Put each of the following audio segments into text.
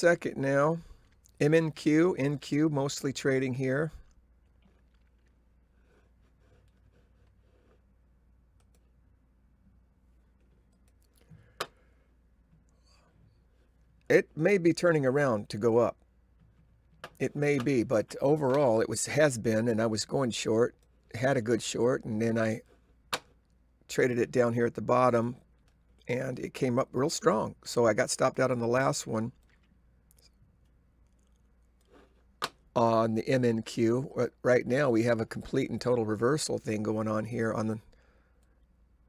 second now. MNQ, NQ, mostly trading here. It may be turning around to go up. It may be, but overall it has been, and I was going short, had a good short, and then I traded it down here at the bottom, and it came up real strong. So I got stopped out on the last one on the MNQ. But right now we have a complete and total reversal thing going on here on the,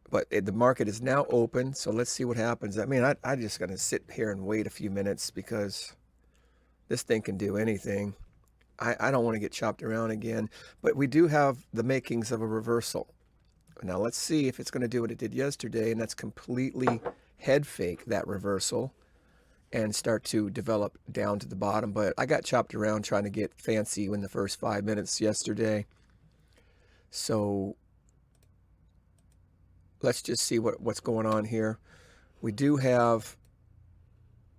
but the market is now open. So let's see what happens. I mean, I'm just going to sit here and wait a few minutes because this thing can do anything. I don't want to get chopped around again, but we do have the makings of a reversal. Now let's see if it's going to do what it did yesterday, and that's completely head fake that reversal and start to develop down to the bottom. But I got chopped around trying to get fancy in the first 5 minutes yesterday. So let's just see what's going on here. We do have,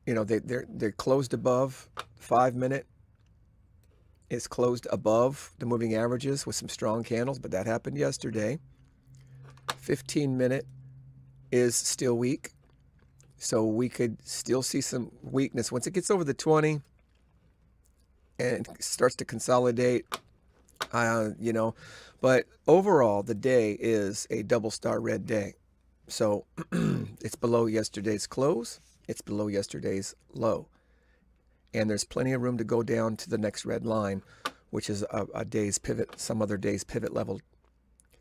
you know, they're closed above 5 minute. It's closed above the moving averages with some strong candles, but that happened yesterday. 15 minute is still weak, so we could still see some weakness once it gets over the 20 and starts to consolidate, you know. But overall, the day is a double star red day. So it's below yesterday's close, it's below yesterday's low, and there's plenty of room to go down to the next red line, which is a day's pivot, some other day's pivot level.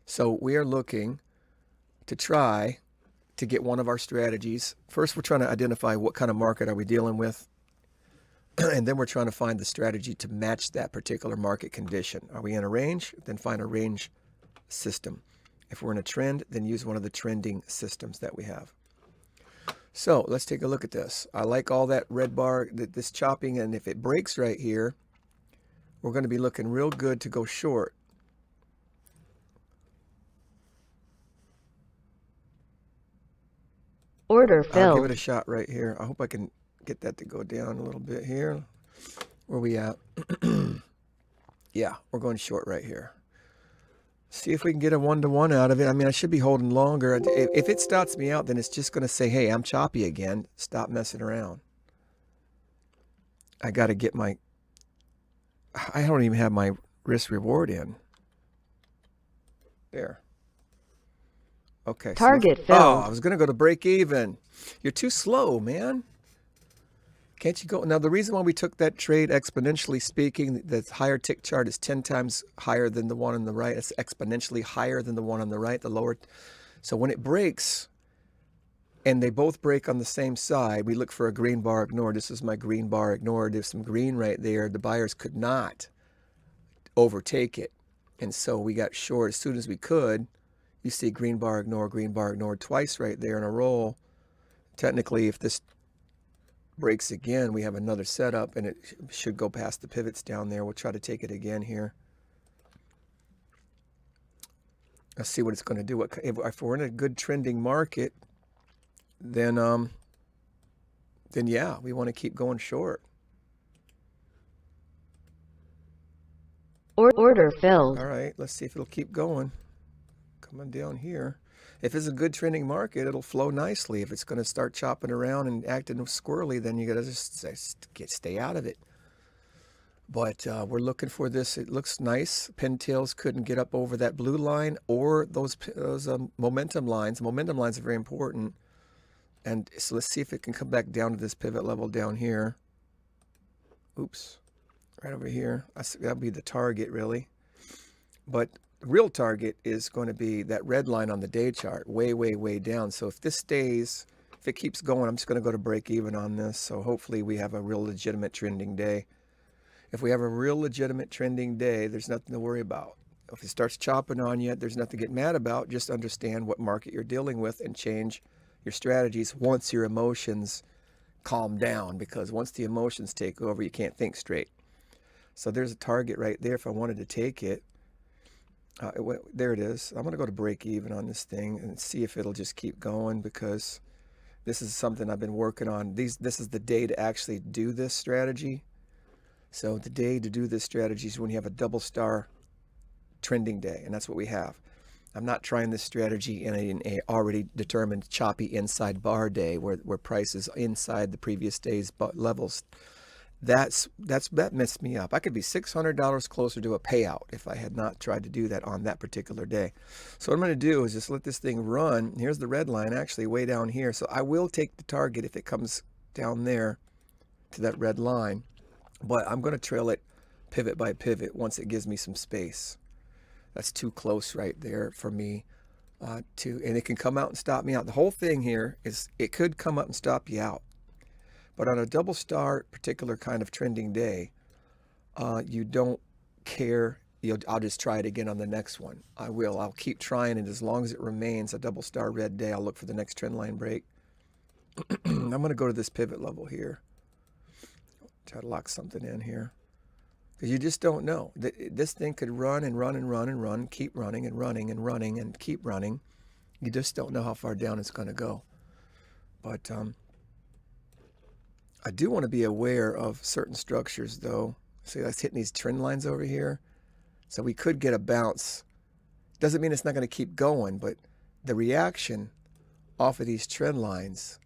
So we are looking to try to get one of our strategies. First, we're trying to identify what kind of market are we dealing with, and then we're trying to find the strategy to match that particular market condition. Are we in a range? Then find a range system. If we're in a trend, then use one of the trending systems that we have. So let's take a look at this. I like all that red bar, this chopping, and if it breaks right here, we're going to be looking real good to go short. Order filled. I'll give it a shot right here. I hope I can get that to go down a little bit here. Where we at? Yeah, we're going short right here. See if we can get a 1-to-1 out of it. I mean, I should be holding longer. If it stops me out, then it's just going to say, hey, I'm choppy again. Stop messing around. I got to get my, I don't even have my risk reward in. There. Okay. Target so, filled. Oh, I was going to go to break even. You're too slow, man. Can't you go? Now, the reason why we took that trade, exponentially speaking, the higher tick chart is 10 times higher than the one on the right. It's exponentially higher than the one on the right, the lower. So when it breaks, and they both break on the same side, we look for a green bar ignored. This is my green bar ignored. There's some green right there. The buyers could not overtake it. And so we got short as soon as we could. You see green bar ignored twice right there in a row. Technically, if this breaks again, we have another setup, and it should go past the pivots down there. We'll try to take it again here. Let's see what it's going to do. If we're in a good trending market, then yeah, we want to keep going short. Order filled. All right, let's see if it'll keep going. Coming down here. If it's a good trending market, it'll flow nicely. If it's going to start chopping around and acting squirrely, then you got to just stay out of it. But we're looking for this. It looks nice. Pintails couldn't get up over that blue line or those momentum lines. Momentum lines are very important. And so let's see if it can come back down to this pivot level down here. Oops. Right over here. That'll be the target, really. But the real target is going to be that red line on the day chart, way, way, way down. So if this stays, if it keeps going, I'm just going to go to break even on this. So hopefully we have a real legitimate trending day. If we have a real legitimate trending day, there's nothing to worry about. If it starts chopping on you, there's nothing to get mad about. Just understand what market you're dealing with and change your strategies once your emotions calm down, because once the emotions take over, you can't think straight. So there's a target right there if I wanted to take it. There it is. I'm going to go to break even on this thing and see if it'll just keep going, because This is something I've been working on. This is the day to actually do this strategy. So the day to do this strategy is when you have a double star trending day, and that's what we have. I'm not trying this strategy in a already determined choppy inside bar day where price is inside the previous day's levels. That messed me up. I could be $600 closer to a payout if I had not tried to do that on that particular day. So what I'm going to do is just let this thing run. Here's the red line actually way down here. So I will take the target if it comes down there to that red line, but I'm going to trail it pivot by pivot once it gives me some space. That's too close right there for me and it can come out and stop me out. The whole thing here is it could come up and stop you out. But on a double star particular kind of trending day, you don't care. I'll just try it again on the next one. I'll keep trying it as long as it remains a double star red day. I'll look for the next trend line break. I'm going to go to this pivot level here. Try to lock something in here. Because you just don't know. This thing could run and run and run and run, keep running and running and running and keep running. You just don't know how far down it's going to go. But I do want to be aware of certain structures though. See, that's hitting these trend lines over here. So we could get a bounce. Doesn't mean it's not going to keep going, but the reaction off of these trend lines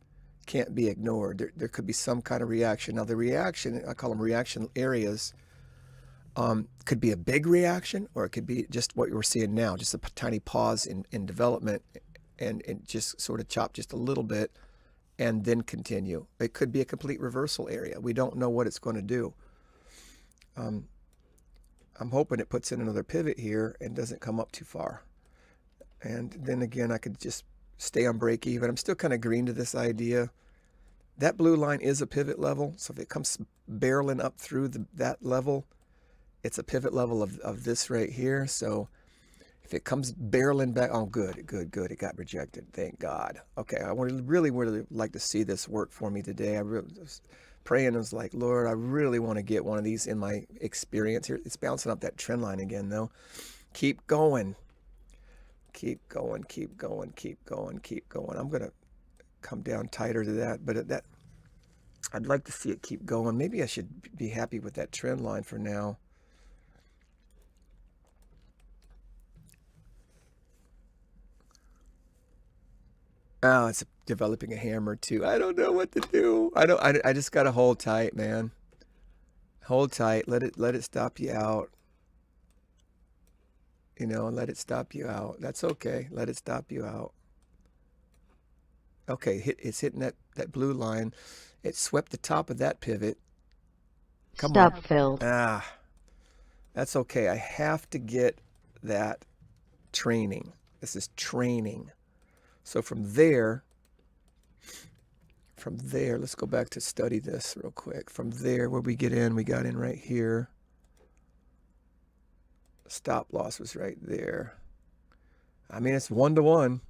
can't be ignored. There could be some kind of reaction. Now the reaction, I call them reaction areas, could be a big reaction, or it could be just what we're seeing now, just a tiny pause in development and just sort of chop just a little bit and then continue. It could be a complete reversal area. We don't know what it's going to do. I'm hoping it puts in another pivot here and doesn't come up too far. And then again, I could just stay on break even. I'm still kind of green to this idea. That blue line is a pivot level. So if it comes barreling up through that level, it's a pivot level of this right here. So if it comes barreling back, oh, good. It got rejected. Thank God. Okay, I really like to see this work for me today. I really was praying. I was like, Lord, I really want to get one of these in my experience here. It's bouncing up that trend line again, though. Keep going. Keep going. I'm going to come down tighter to that, but I'd like to see it keep going. Maybe I should be happy with that trend line for now. Oh, it's developing a hammer too. I don't know what to do. I just gotta hold tight, man. Hold tight. Let it stop you out. Let it stop you out. That's okay. Let it stop you out. Okay, it's hitting that blue line. It swept the top of that pivot. Come on. Stop filled. That's okay. I have to get that training. This is training. So from there, let's go back to study this real quick. From there, where we got in right here. Stop loss was right there. I mean, it's 1-to-1.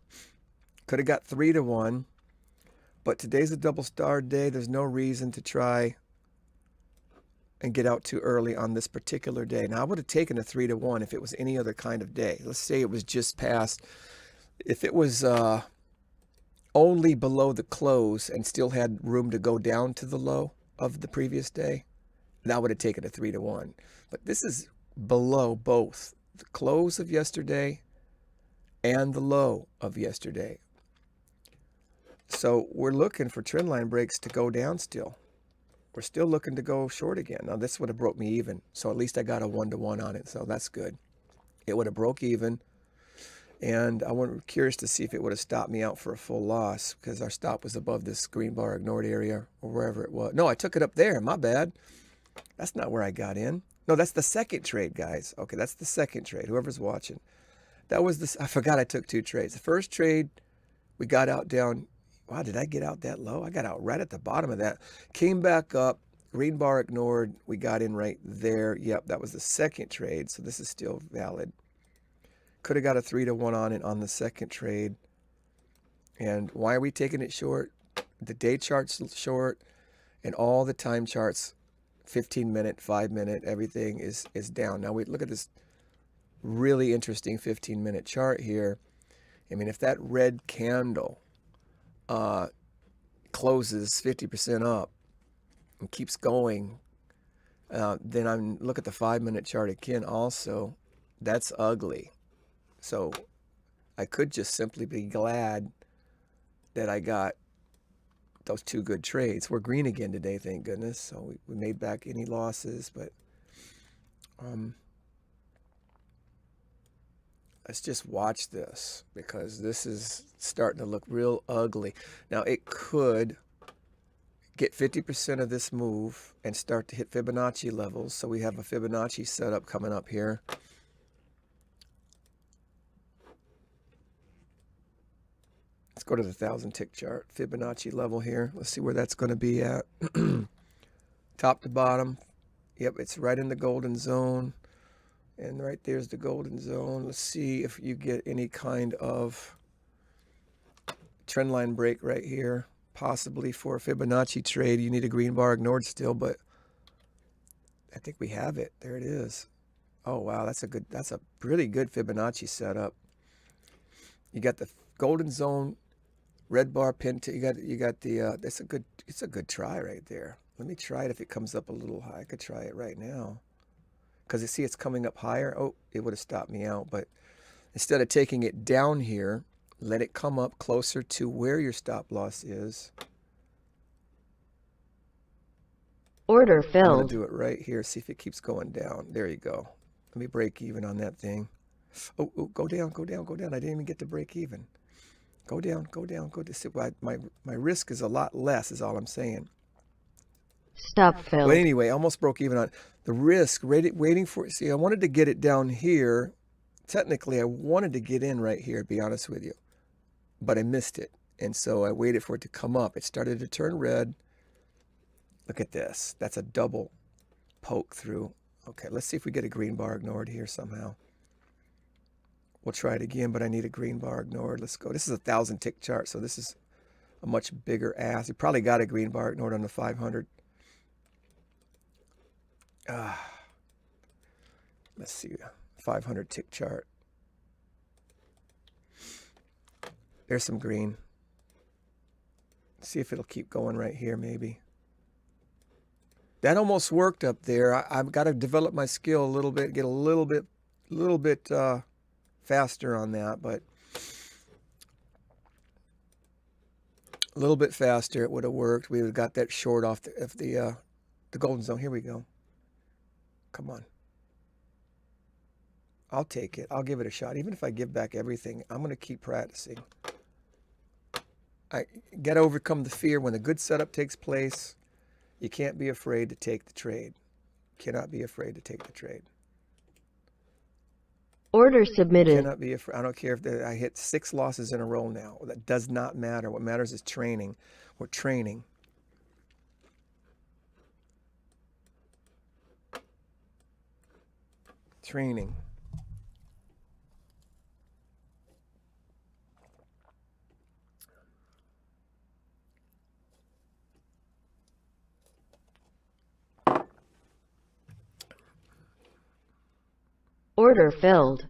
Could have got 3-to-1. But today's a double star day. There's no reason to try and get out too early on this particular day. Now, I would have taken a 3-to-1 if it was any other kind of day. Let's say it was just past. If it was only below the close and still had room to go down to the low of the previous day, that would have taken a 3-to-1. But this is below both the close of yesterday and the low of yesterday. So we're looking for trend line breaks to go down still. We're still looking to go short again. Now this would have broke me even. So at least I got a 1-to-1 on it. So that's good. It would have broke even. And I was curious to see if it would have stopped me out for a full loss, because our stop was above this green bar ignored area or wherever it was. No, I took it up there. My bad. That's not where I got in. No, that's the second trade, guys. Okay, that's the second trade. Whoever's watching. That was this. I forgot I took 2 trades. The first trade, we got out down. Wow, did I get out that low? I got out right at the bottom of that. Came back up. Green bar ignored. We got in right there. Yep, that was the second trade. So this is still valid. Could have got a 3-to-1 on it on the second trade. And why are we taking it short? The day chart's short, and all the time charts, 15-minute, 5-minute, everything is down. Now we look at this really interesting 15-minute chart here. I mean, if that red candle closes 50% up and keeps going, then I'm look at the 5-minute chart again also. That's ugly. So I could just simply be glad that I got those 2 good trades. We're green again today, thank goodness. So we made back any losses, but let's just watch this, because this is starting to look real ugly. Now it could get 50% of this move and start to hit Fibonacci levels. So we have a Fibonacci setup coming up here. Let's go to the 1,000 tick chart, Fibonacci level here. Let's see where that's going to be at. Top to bottom. Yep, it's right in the golden zone. And right there's the golden zone. Let's see if you get any kind of trend line break right here. Possibly for a Fibonacci trade. You need a green bar ignored still, but I think we have it. There it is. Oh wow, that's a really good Fibonacci setup. You got the golden zone, red bar pin. You got the it's a good try right there. Let me try it if it comes up a little high. I could try it right now. Because you see it's coming up higher. Oh, it would have stopped me out. But instead of taking it down here, let it come up closer to where your stop loss is. Order I'm going filled. to do it right here. See if it keeps going down. There you go. Let me break even on that thing. Oh, go down, go down, go down. I didn't even get to break even. Go down, go down, go down. My risk is a lot less is all I'm saying. Stop filled. But anyway, I almost broke even on the risk, waiting for it. See, I wanted to get it down here. Technically, I wanted to get in right here, to be honest with you. But I missed it. And so I waited for it to come up. It started to turn red. Look at this. That's a double poke through. Okay, let's see if we get a green bar ignored here somehow. We'll try it again, but I need a green bar ignored. Let's go. This is a 1,000 tick chart, so this is a much bigger ass. You probably got a green bar ignored on the 500. Let's see, 500 tick chart. There's some green. See if it'll keep going right here, maybe. That almost worked up there. I've got to develop my skill a little bit, get a little bit faster on that, but a little bit faster it would have worked. We would have got that short off the golden zone. Here we go. Come on. I'll take it. I'll give it a shot. Even if I give back everything, I'm going to keep practicing. I got to overcome the fear. When a good setup takes place, you can't be afraid to take the trade. Cannot be afraid to take the trade. Order submitted. Cannot be afraid. I don't care if I hit 6 losses in a row now. That does not matter. What matters is training. We're training. Training. Order filled.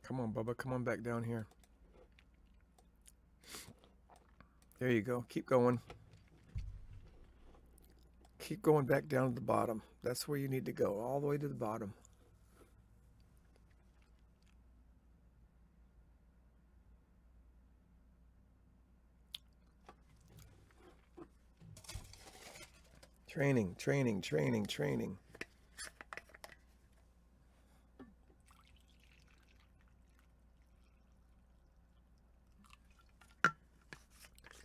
Come on, Bubba. Come on back down here. There you go. Keep going. Keep going back down to the bottom. That's where you need to go, all the way to the bottom. Training, training, training, training.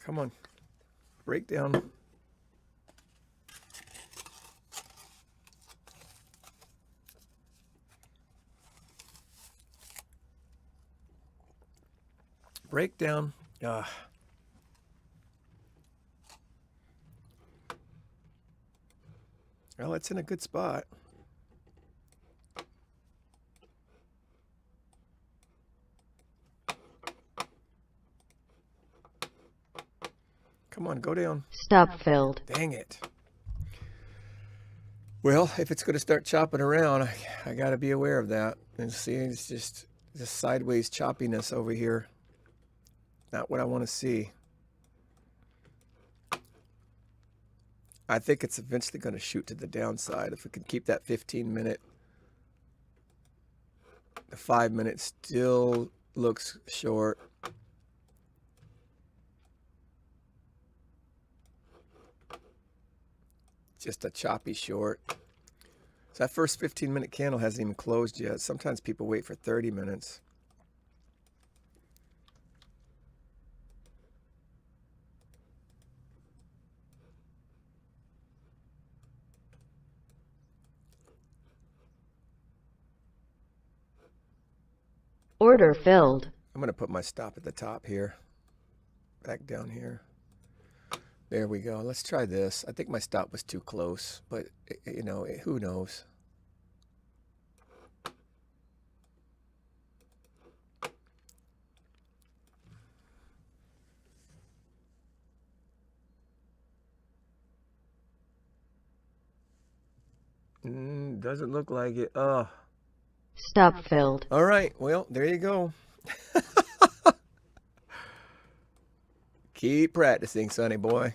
Come on. Break down. Breakdown. Well, it's in a good spot. Come on, go down. Stop filled. Dang it. Well, if it's going to start chopping around, I got to be aware of that. And see, it's just sideways choppiness over here. Not what I want to see. I think it's eventually going to shoot to the downside. If we can keep that 15-minute, the 5-minute still looks short. Just a choppy short. So that first 15-minute candle hasn't even closed yet. Sometimes people wait for 30 minutes. Order filled. I'm going to put my stop at the top here. Back down here. There we go. Let's try this. I think my stop was too close, but you know, who knows? Doesn't look like it. Oh. Stop filled. All right. Well, there you go. Keep practicing, sonny boy.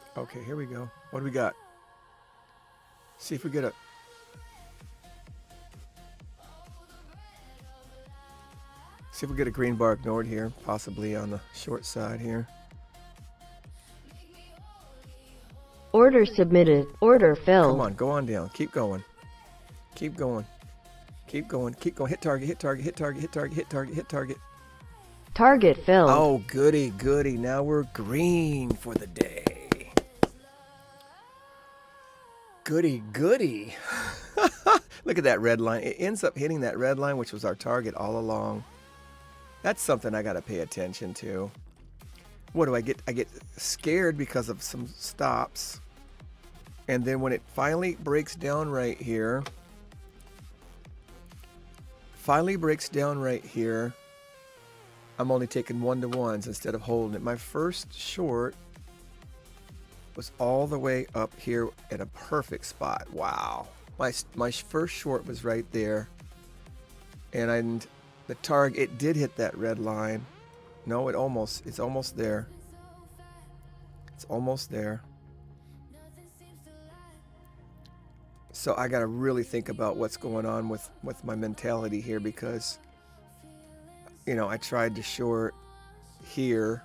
Okay, here we go. What do we got? See if we get a... See if we get a green bar ignored here, possibly on the short side here. Order submitted. Order filled. Come on, go on down. Keep going. Keep going. Keep going. Keep going. Hit target, hit target, hit target, hit target, hit target, hit target. Target filled. Oh, goody, goody. Now we're green for the day. Goody, goody. Look at that red line. It ends up hitting that red line, which was our target all along. That's something I got to pay attention to. What do I get? I get scared because of some stops. And then when it finally breaks down right here, I'm only taking 1-to-1s instead of holding it. My first short was all the way up here at a perfect spot. Wow. My first short was right there. And the target, it did hit that red line. No, it's almost there. It's almost there. So I got to really think about what's going on with my mentality here, because, you know, I tried to short here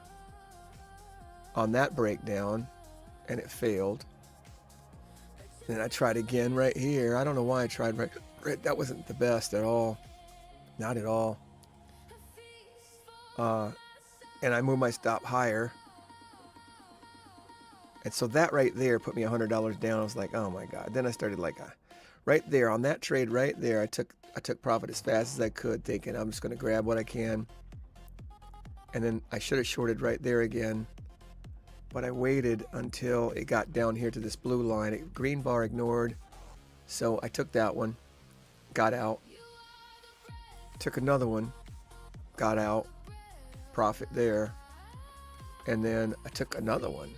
on that breakdown and it failed. And I tried again right here. I don't know why I tried right. That wasn't the best at all. Not at all. And I moved my stop higher. And so that right there put me $100 down. I was like, oh my God. Then I started like, right there on that trade right there, I took profit as fast as I could, thinking I'm just going to grab what I can. And then I should have shorted right there again. But I waited until it got down here to this blue line. Green bar ignored. So I took that one, got out. Took another one, got out, profit there. And then I took another one.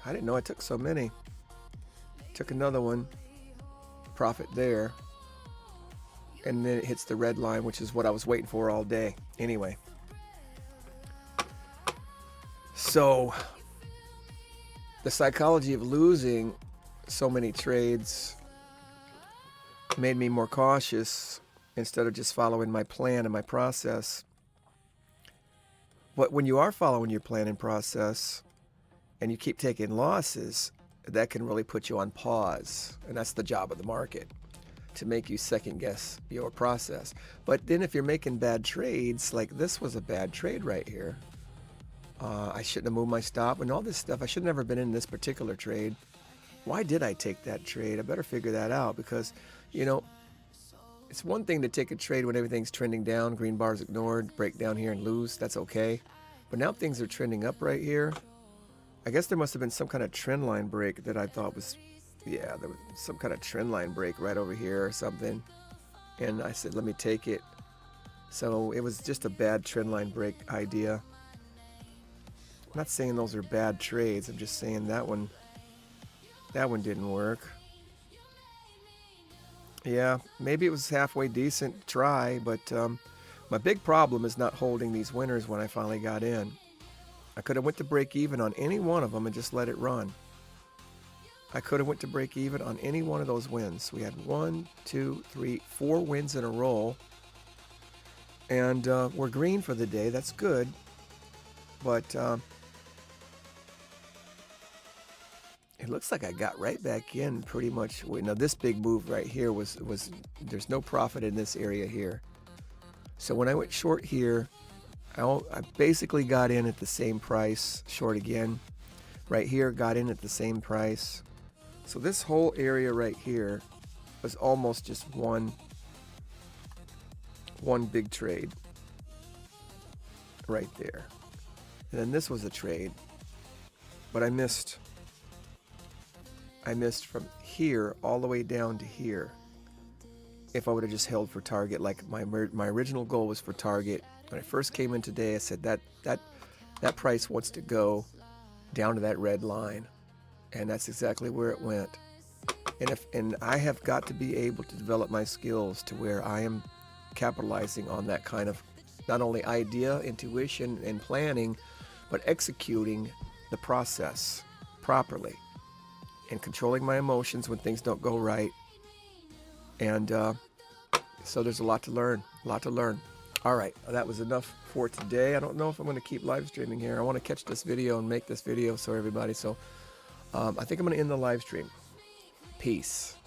I didn't know I took so many. Took another one, profit there. And then it hits the red line, which is what I was waiting for all day. Anyway. So the psychology of losing so many trades made me more cautious instead of just following my plan and my process. But when you are following your plan and process and you keep taking losses, that can really put you on pause. And that's the job of the market, to make you second guess your process. But then if you're making bad trades, like this was a bad trade right here. I shouldn't have moved my stop and all this stuff. I should have never been in this particular trade. Why did I take that trade? I better figure that out, because, you know, it's one thing to take a trade when everything's trending down, green bars ignored, break down here and lose. That's okay. But now things are trending up right here. I guess there must have been some kind of trend line break that I thought was, yeah, there was some kind of trend line break right over here or something. And I said, let me take it. So it was just a bad trend line break idea. I'm not saying those are bad trades. I'm just saying that one didn't work. Yeah, maybe it was halfway decent try, but my big problem is not holding these winners when I finally got in. I could have went to break even on any one of them and just let it run. I could have went to break even on any one of those wins. We had 1, 2, 3, 4 wins in a row. And we're green for the day. That's good. But it looks like I got right back in pretty much. Now this big move right here was there's no profit in this area here. So when I went short here, I basically got in at the same price, short again. Right here, got in at the same price. So this whole area right here was almost just one big trade right there. And then this was a trade, but I missed from here all the way down to here. If I would have just held for target, like my original goal was for target. When I first came in today, I said that price wants to go down to that red line, and that's exactly where it went. And I have got to be able to develop my skills to where I am capitalizing on that kind of not only idea, intuition, and planning, but executing the process. properly and controlling my emotions when things don't go right. And so there's a lot to learn, All right, that was enough for today. I don't know if I'm going to keep live streaming here. I want to catch this video and make this video so everybody. So I think I'm going to end the live stream. Peace.